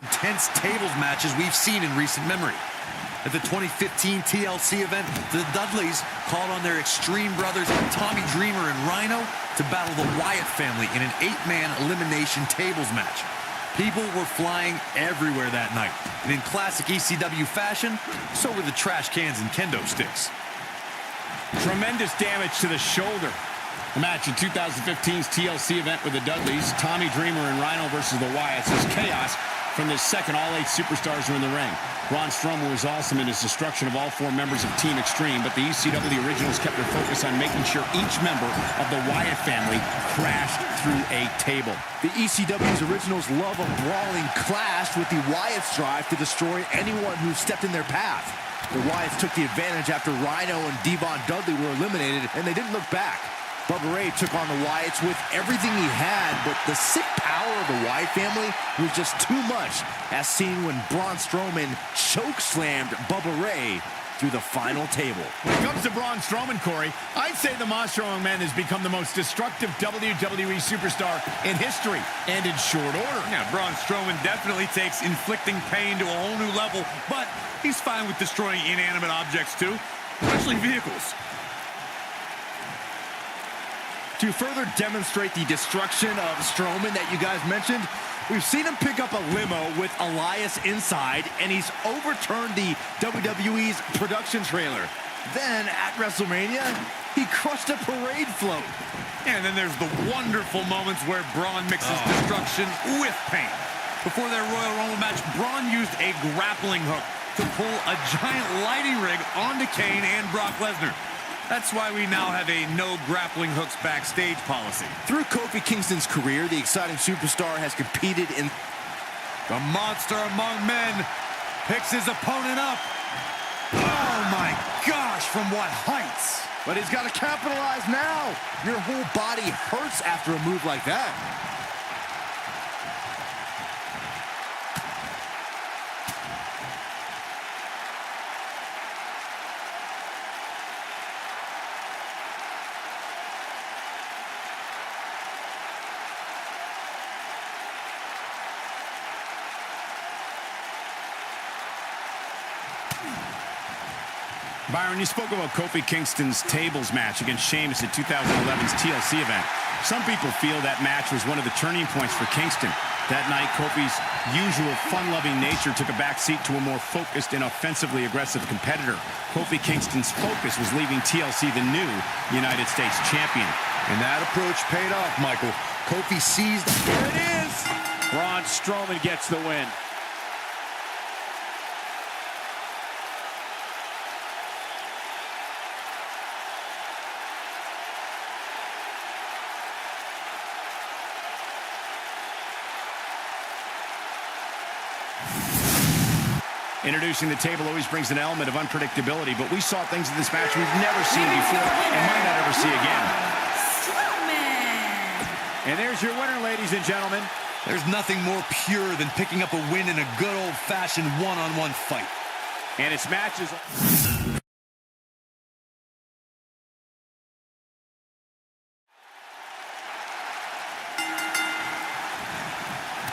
intense tables matches we've seen in recent memory. At the 2015 TLC event, the Dudleys called on their Extreme brothers Tommy Dreamer and Rhino to battle the Wyatt family in an 8-man elimination tables match. People were flying everywhere that night, and in classic ECW fashion, so were the trash cans and kendo sticks. Tremendous damage to the shoulder. The match in 2015's TLC event with the Dudleys, Tommy Dreamer and Rhino versus the Wyatts, was chaos from the second all 8 superstars were in the ring. Braun Strowman was awesome in his destruction of all 4 members of Team Extreme, but the ECW originals kept their focus on making sure each member of the Wyatt family crashed through a table. The ECW's originals love a brawling clash, with the Wyatts' drive to destroy anyone who stepped in their path. The Wyatts took the advantage after Rhino and Devon Dudley were eliminated, and they didn't look back. Bubba Ray took on the Wyatts with everything he had, but the sick power of the Wyatt family was just too much, as seen when Braun Strowman choke-slammed Bubba Ray through the final table. When it comes to Braun Strowman, Corey, I'd say the Monster Among Men has become the most destructive WWE superstar in history, and in short order. Yeah, Braun Strowman definitely takes inflicting pain to a whole new level, but he's fine with destroying inanimate objects too, especially vehicles. To further demonstrate the destruction of Strowman that you guys mentioned, we've seen him pick up a limo with Elias inside, and he's overturned the WWE's production trailer. Then, at WrestleMania, he crushed a parade float. And then there's the wonderful moments where Braun mixes destruction with pain. Before their Royal Rumble match, Braun used a grappling hook to pull a giant lighting rig onto Kane and Brock Lesnar. That's why we now have a no grappling hooks backstage policy. Through Kofi Kingston's career, the exciting superstar has competed in... The Monster Among Men picks his opponent up. Oh my gosh, from what heights? But he's got to capitalize now. Your whole body hurts after a move like that. Byron, you spoke about Kofi Kingston's tables match against Sheamus at 2011's TLC event. Some people feel that match was one of the turning points for Kingston. That night, Kofi's usual fun-loving nature took a backseat to a more focused and offensively aggressive competitor. Kofi Kingston's focus was leaving TLC the new United States champion. And that approach paid off, Michael. Kofi seized. There it is! Braun Strowman gets the win. Introducing the table always brings an element of unpredictability, but we saw things in this match we've never seen before and might not ever see again. And there's your winner, ladies and gentlemen. There's nothing more pure than picking up a win in a good old-fashioned one-on-one fight. And its matches...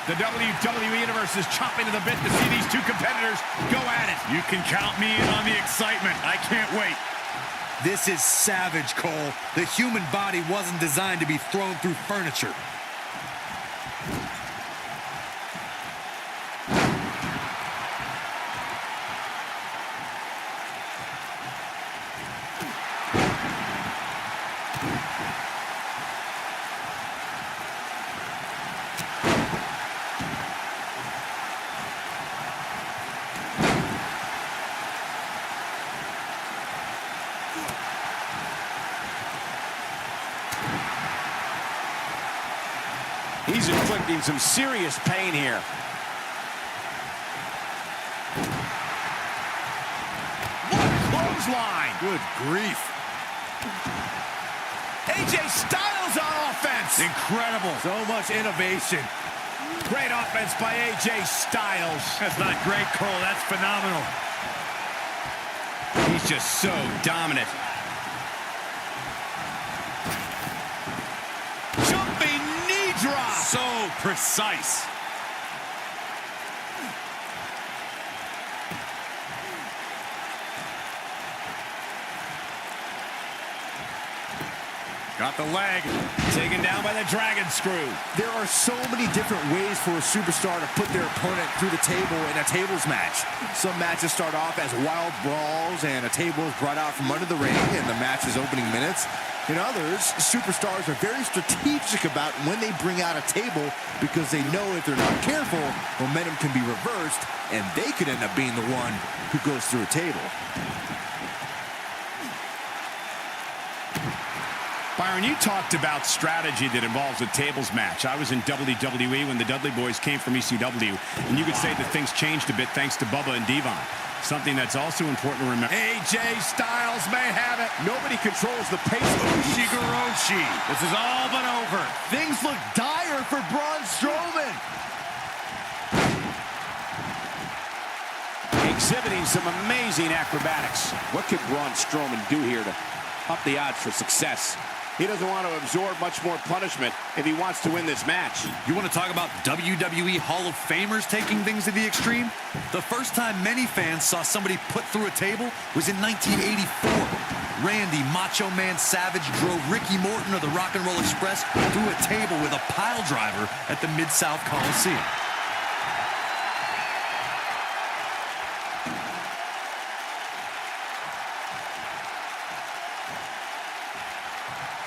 The WWE Universe is chomping to the bit to see these two competitors go at it. You can count me in on the excitement. I can't wait. This is savage, Cole. The human body wasn't designed to be thrown through furniture. He's inflicting some serious pain here. What a clothesline! Good grief. AJ Styles on offense! Incredible. So much innovation. Great offense by AJ Styles. That's not great, Cole. That's phenomenal. He's just so dominant. Jumping knee drop. So precise. Got the leg. Taken down by the dragon screw. There are so many different ways for a superstar to put their opponent through the table in a tables match. Some matches start off as wild brawls and a table is brought out from under the ring in the match's opening minutes. In others, superstars are very strategic about when they bring out a table because they know if they're not careful, momentum can be reversed and they could end up being the one who goes through a table. Byron, you talked about strategy that involves a tables match. I was in WWE when the Dudley Boys came from ECW, and you could say that things changed a bit thanks to Bubba and Devon. Something that's also important to remember. AJ Styles may have it. Nobody controls the pace of Ushigoroshi. This is all but over. Things look dire for Braun Strowman. Exhibiting some amazing acrobatics. What could Braun Strowman do here to up the odds for success? He doesn't want to absorb much more punishment if he wants to win this match. You want to talk about WWE Hall of Famers taking things to the extreme? The first time many fans saw somebody put through a table was in 1984. Randy Macho Man Savage drove Ricky Morton of the Rock and Roll Express through a table with a pile driver at the Mid-South Coliseum.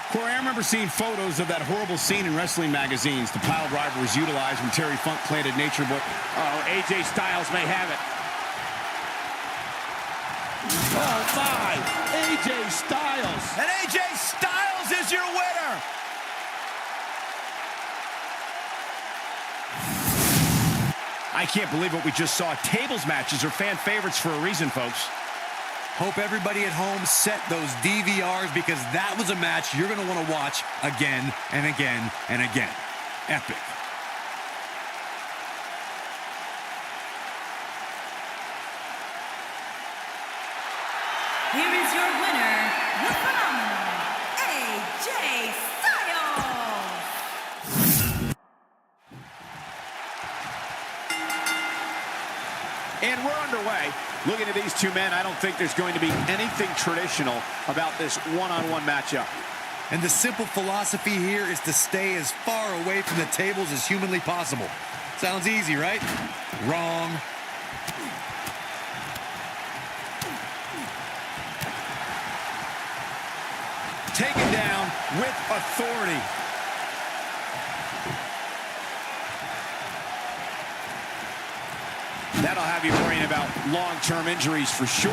Corey, I remember seeing photos of that horrible scene in wrestling magazines. The pile driver was utilized when Terry Funk planted Nature Boy. Oh, AJ Styles may have it. Oh, my. AJ Styles. And AJ Styles is your winner. I can't believe what we just saw. Tables matches are fan favorites for a reason, folks. Hope everybody at home set those DVRs because that was a match you're going to want to watch again and again and again. Epic. Here is your winner, the phenomenal AJ Styles. And we're underway. Looking at these two men, I don't think there's going to be anything traditional about this one-on-one matchup. And the simple philosophy here is to stay as far away from the tables as humanly possible. Sounds easy, right? Wrong. Taken down with authority. That'll have you worrying about long-term injuries for sure.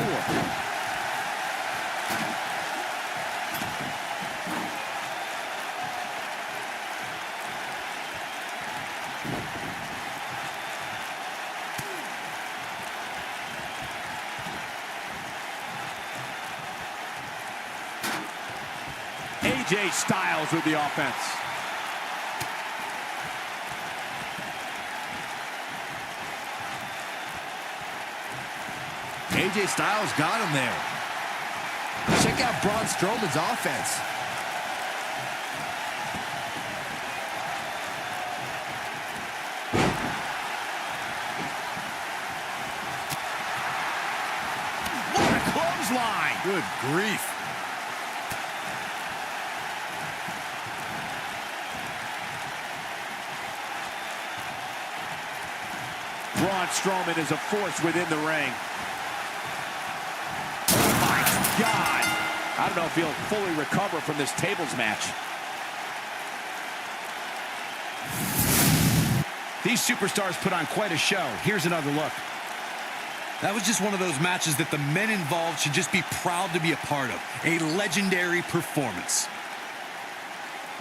AJ Styles with the offense. AJ Styles got him there. Check out Braun Strowman's offense. What a clothesline! Good grief. Braun Strowman is a force within the ring. God, I don't know if he'll fully recover from this tables match. These superstars put on quite a show. Here's another look. That was just one of those matches that the men involved should just be proud to be a part of. A legendary performance.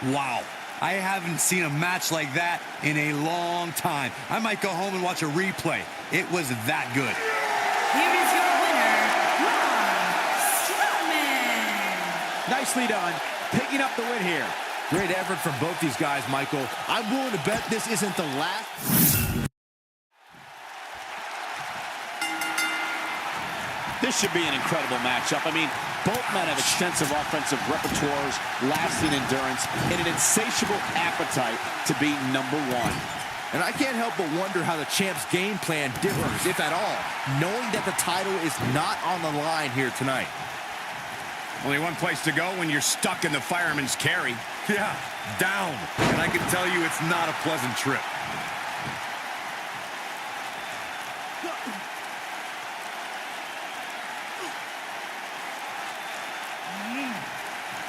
Wow. I haven't seen a match like that in a long time. I might go home and watch a replay. It was that good. Here is your winner, Braun Strowman. Nicely done, picking up the win here. Great effort from both these guys, Michael. I'm willing to bet this isn't the last. This should be an incredible matchup. I mean, both men have extensive offensive repertoires, lasting endurance, and an insatiable appetite to be number one. And I can't help but wonder how the champ's game plan differs, if at all, knowing that the title is not on the line here tonight. Only one place to go when you're stuck in the fireman's carry. Yeah, down. And I can tell you it's not a pleasant trip.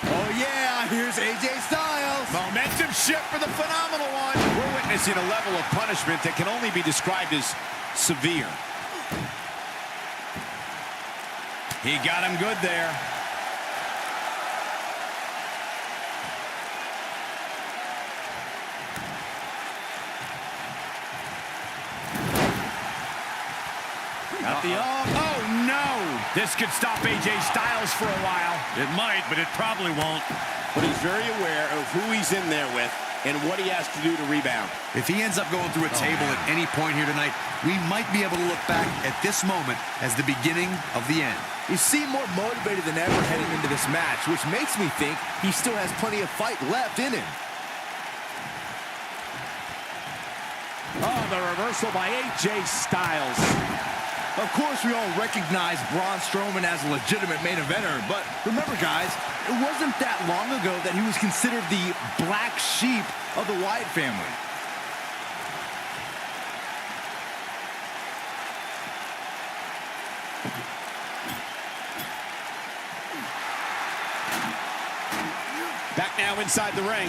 Oh, yeah, here's AJ Styles. Momentum shift for the phenomenal one. We're witnessing a level of punishment that can only be described as severe. He got him good there. Got the oh no! This could stop AJ Styles for a while. It might, but it probably won't. But he's very aware of who he's in there with and what he has to do to rebound. If he ends up going through a table at any point here tonight, we might be able to look back at this moment as the beginning of the end. He seemed more motivated than ever heading into this match, which makes me think he still has plenty of fight left in him. Oh, the reversal by AJ Styles. Of course, we all recognize Braun Strowman as a legitimate main eventer, but remember, guys, it wasn't that long ago that he was considered the black sheep of the Wyatt family. Back now inside the ring.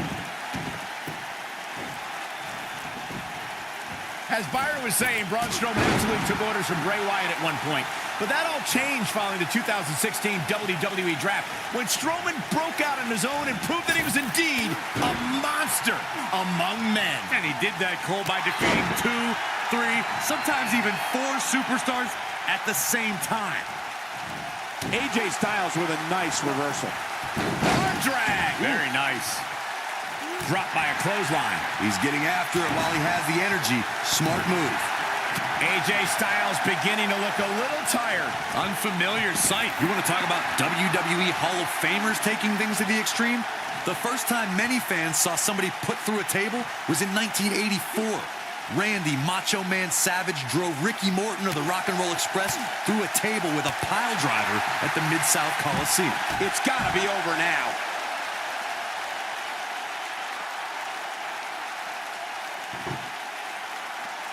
As Byron was saying, Braun Strowman absolutely took orders from Bray Wyatt at one point. But that all changed following the 2016 WWE Draft, when Strowman broke out on his own and proved that he was indeed a monster among men. And he did that, Cole, by defeating 2, 3, sometimes even 4 superstars at the same time. AJ Styles with a nice reversal. Arm drag. Very nice. Dropped by a clothesline. He's getting after it while he has the energy. Smart move. AJ Styles beginning to look a little tired. Unfamiliar sight. You want to talk about WWE Hall of Famers taking things to the extreme? The first time many fans saw somebody put through a table was in 1984. Randy Macho Man Savage drove Ricky Morton of the Rock and Roll Express through a table with a pile driver at the Mid-South Coliseum. It's got to be over now.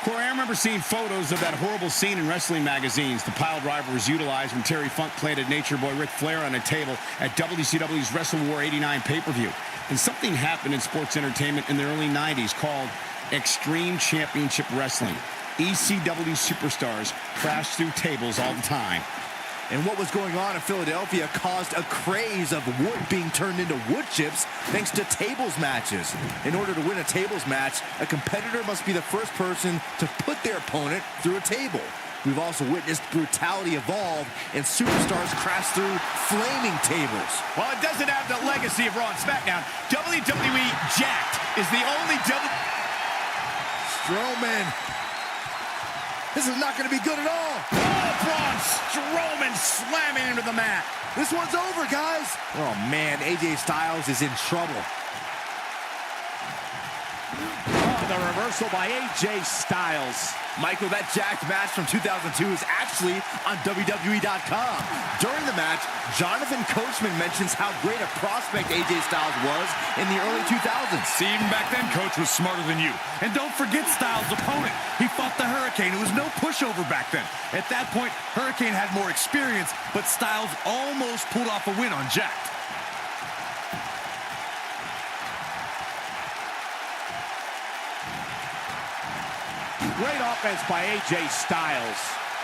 Corey, I remember seeing photos of that horrible scene in wrestling magazines. The pile driver was utilized when Terry Funk planted Nature Boy Ric Flair on a table at WCW's Wrestle War 89 pay-per-view. And something happened in sports entertainment in the early 90s called Extreme Championship Wrestling. ECW superstars crashed through tables all the time. And what was going on in Philadelphia caused a craze of wood being turned into wood chips thanks to tables matches. In order to win a tables match, a competitor must be the first person to put their opponent through a table. We've also witnessed brutality evolve and superstars crash through flaming tables. While it doesn't have the legacy of Raw and SmackDown, WWE Jacked is the only Strowman. This is not going to be good at all. Oh, Braun Strowman slamming into the mat. This one's over, guys. Oh, man, AJ Styles is in trouble. Oh, the reversal by AJ Styles. Michael, that Jacked match from 2002 is actually on WWE.com. During the match, Jonathan Coachman mentions how great a prospect AJ Styles was in the early 2000s. See, even back then, Coach was smarter than you. And don't forget Styles' opponent. He fought the Hurricane. It was no pushover back then. At that point, Hurricane had more experience, but Styles almost pulled off a win on Jacked. Great offense by AJ Styles.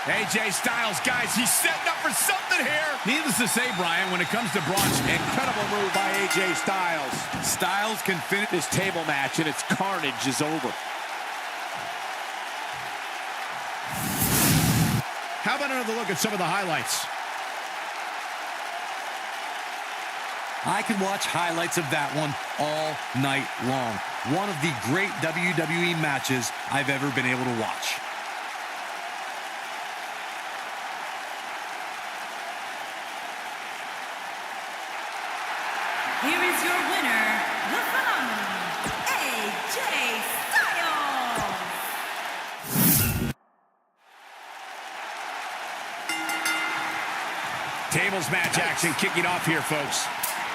AJ Styles, guys, he's setting up for something here. Needless to say, Brian, when it comes to Braun, Incredible move by AJ Styles. Styles can finish This table match and its carnage is over. how about another look at some of the highlights? I could watch highlights of that one all night long. One of the great WWE matches I've ever been able to watch. Here is your winner, the phenomenal AJ Styles. Table tables match action kicking off here, folks.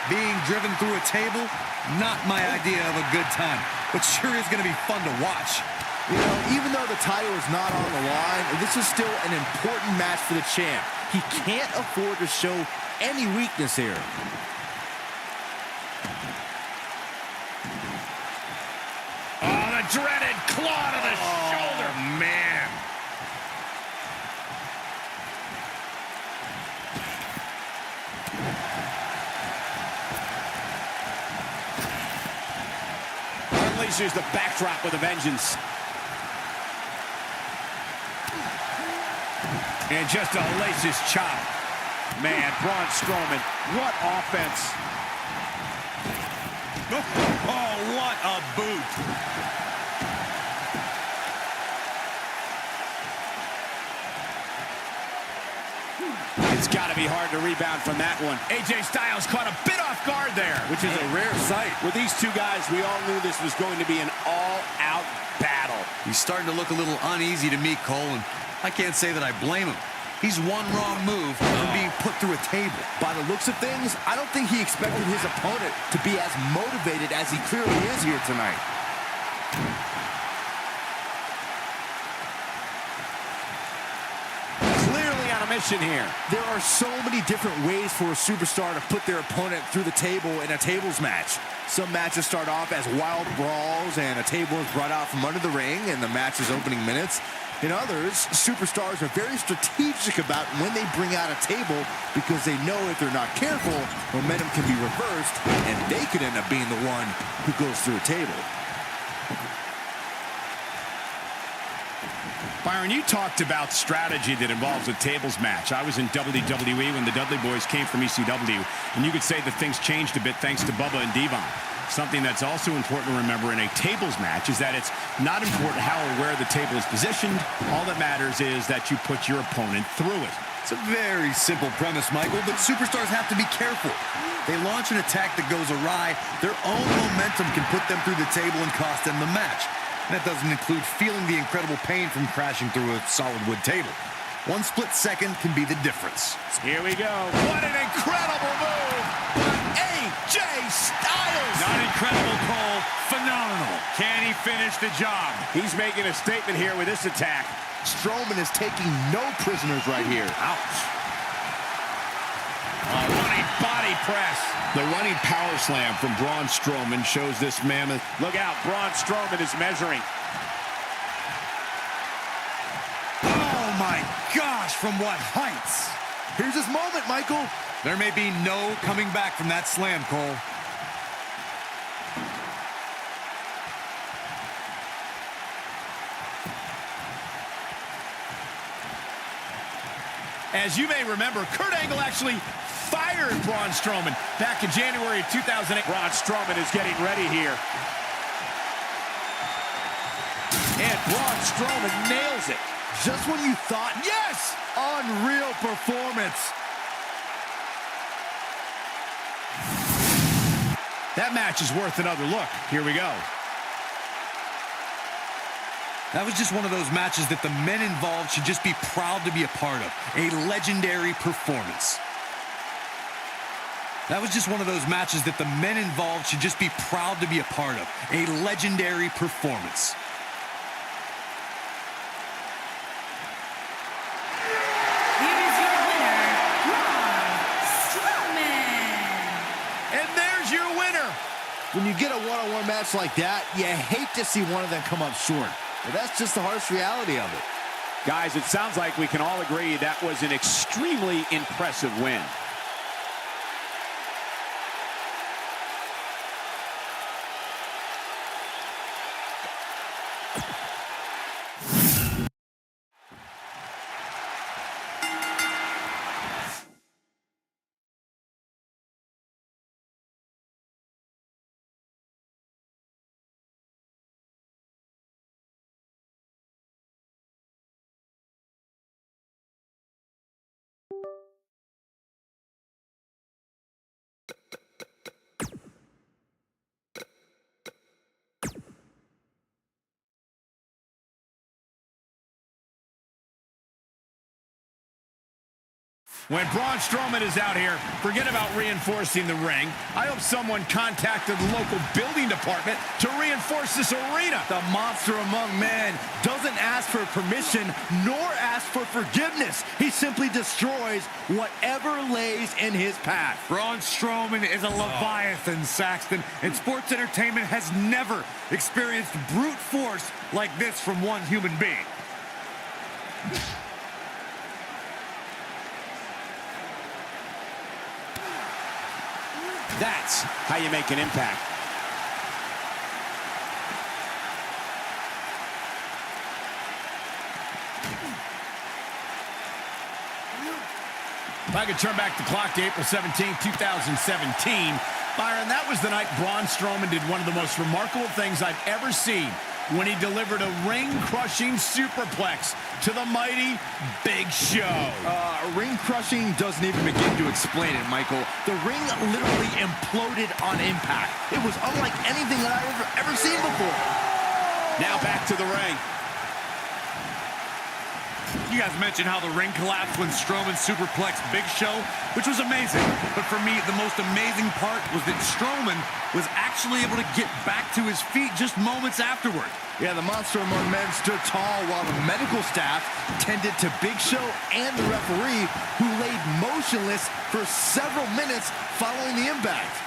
Being driven through a table, not my idea of a good time, but sure is going to be fun to watch. You know, even though the title is not on the line, this is still an important match for the champ. He can't afford to show any weakness here. Oh, the dreaded claw to the shoulder. Man. Unleashes the backdrop with a vengeance. And just a laces chop. Man, Braun Strowman, what offense. Oh, what a boot. It's got to be hard to rebound from that one. AJ Styles caught a bit off guard there. Which is a rare sight. With these two guys, we all knew this was going to be an all-out battle. He's starting to look a little uneasy to me, Cole, and I can't say that I blame him. He's one wrong move from being put through a table. By the looks of things, I don't think he expected his opponent to be as motivated as he clearly is here tonight. Clearly on a mission here. There are so many different ways for a superstar to put their opponent through the table in a tables match. Some matches start off as wild brawls and a table is brought out from under the ring in the match's opening minutes. In others, superstars are very strategic about when they bring out a table because they know if they're not careful, momentum can be reversed and they could end up being the one who goes through a table. Byron, you talked about strategy that involves a tables match. I was in WWE when the Dudley Boys came from ECW, and you could say that things changed a bit thanks to Bubba and Devon. Something that's also important to remember in a tables match is that it's not important how or where the table is positioned. All that matters is that you put your opponent through it. It's a very simple premise, Michael, but superstars have to be careful. They launch an attack that goes awry. Their own momentum can put them through the table and cost them the match. And that doesn't include feeling the incredible pain from crashing through a solid wood table. One split second can be the difference. Here we go. What an incredible move by AJ Styles! Not incredible, Cole. Phenomenal. Can he finish the job? He's making a statement here with this attack. Strowman is taking no prisoners right here. Ouch. A running body press. The running power slam from Braun Strowman shows this mammoth. Look out, Braun Strowman is measuring. Oh, my gosh, from what heights? Here's his moment, Michael. There may be no coming back from that slam, Cole. As you may remember, Kurt Angle actually fired Braun Strowman back in January of 2008. Braun Strowman is getting ready here. And Braun Strowman nails it. Just when you thought, Yes! unreal performance. That match is worth another look. Here we go. That was just one of those matches that the men involved should just be proud to be a part of. A legendary performance. That was just one of those matches that the men involved should just be proud to be a part of. A legendary performance. Here is your winner, Braun Strowman. And there's your winner. When you get a one-on-one match like that, you hate to see one of them come up short. But that's just the harsh reality of it. Guys, it sounds like we can all agree that was an extremely impressive win. When Braun Strowman is out here, forget about reinforcing the ring. I hope someone contacted the local building department to reinforce this arena. The monster among men doesn't ask for permission nor ask for forgiveness. He simply destroys whatever lays in his path. Braun Strowman is a Leviathan, Saxton, and sports entertainment has never experienced brute force like this from one human being. That's how you make an impact. If I could turn back the clock to April 17, 2017, Byron, that was the night Braun Strowman did one of the most remarkable things I've ever seen when he delivered a ring-crushing superplex to the mighty Big Show. Ring-crushing doesn't even begin to explain it, Michael. The ring literally imploded on impact. It was unlike anything that I've ever seen before. Now back to the ring. You guys mentioned how the ring collapsed when Strowman superplexed Big Show, which was amazing. But for me, the most amazing part was that Strowman was actually able to get back to his feet just moments afterward. Yeah, the monster among men stood tall while the medical staff tended to Big Show and the referee, who laid motionless for several minutes following the impact.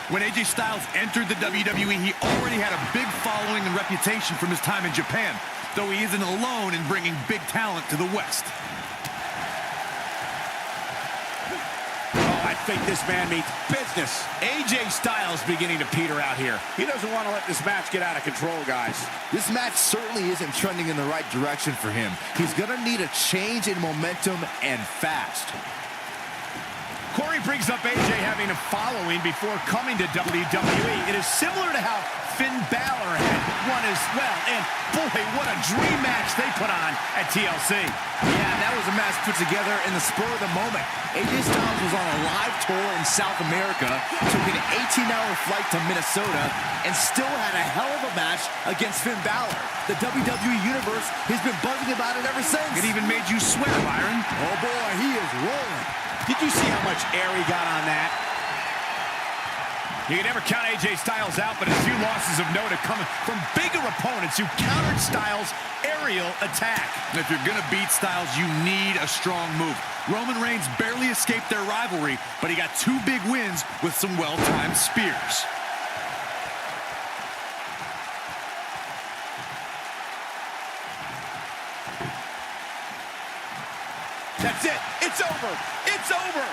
When AJ Styles entered the WWE, he already had a big following and reputation from his time in Japan, though he isn't alone in bringing big talent to the West. Oh, I think this man means business. AJ Styles beginning to peter out here. He doesn't want to let this match get out of control, guys. This match certainly isn't trending in the right direction for him. He's going to need a change in momentum, and fast. Corey brings up AJ having a following before coming to WWE. It is similar to how Finn Balor had one as well. And boy, what a dream match they put on at TLC. Yeah, that was a match put together in the spur of the moment. AJ Styles was on a live tour in South America, took an 18-hour flight to Minnesota, and still had a hell of a match against Finn Balor. The WWE Universe has been buzzing about it ever since. It even made you swear, Byron. Oh boy, he is rolling. Did you see how much air he got on that? You can never count AJ Styles out, but his few losses of note are coming from bigger opponents who countered Styles' aerial attack. If you're going to beat Styles, you need a strong move. Roman Reigns barely escaped their rivalry, but he got two big wins with some well-timed spears. That's it. It's over. It's over.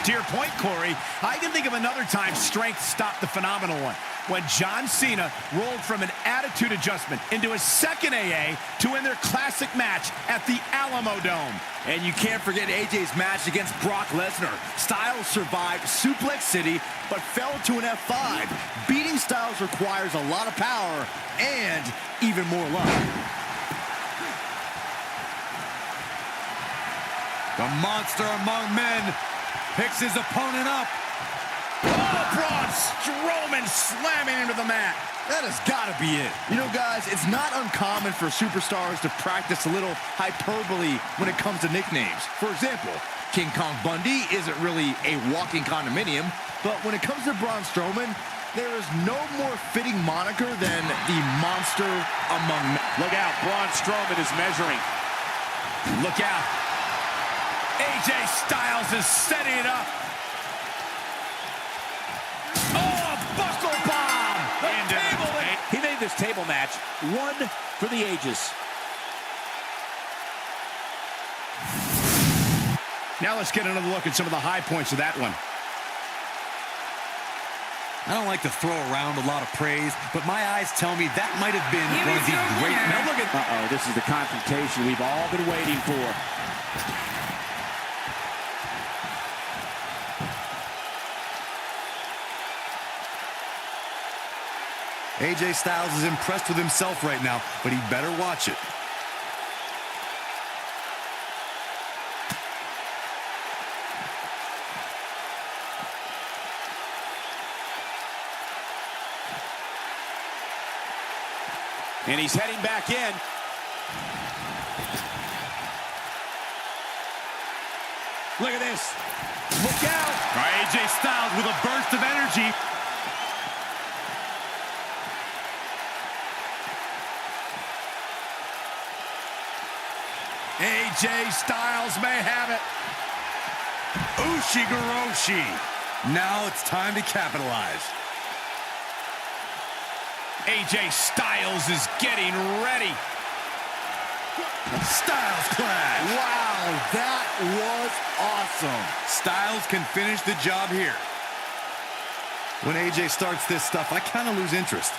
To your point, Corey, I can think of another time strength stopped the phenomenal one. When John Cena rolled from an attitude adjustment into his second AA to win their classic match at the Alamo Dome. And you can't forget AJ's match against Brock Lesnar. Styles survived Suplex City, but fell to an F5. Beating Styles requires a lot of power and even more luck. The monster among men picks his opponent up. Oh, Braun Strowman slamming into the mat. That has got to be it. You know, guys, it's not uncommon for superstars to practice a little hyperbole when it comes to nicknames. For example, King Kong Bundy isn't really a walking condominium, but when it comes to Braun Strowman, there is no more fitting moniker than the monster among men. Look out, Braun Strowman is measuring. Look out. AJ Styles is setting it up. Oh, a buckle bomb! He made this table match one for the ages. Now let's get another look at some of the high points of that one. I don't like to throw around a lot of praise, but my eyes tell me that might have been one of the great... Now look at... Uh-oh, this is the confrontation we've all been waiting for. AJ Styles is impressed with himself right now, but he better watch it. And he's heading back in. Look at this. Look out. All right, AJ Styles with a burst of energy. AJ Styles may have it. Ushigoroshi. Now it's time to capitalize. AJ Styles is getting ready. Styles clash. Wow, that was awesome. Styles can finish the job here. When AJ starts this stuff, I kind of lose interest.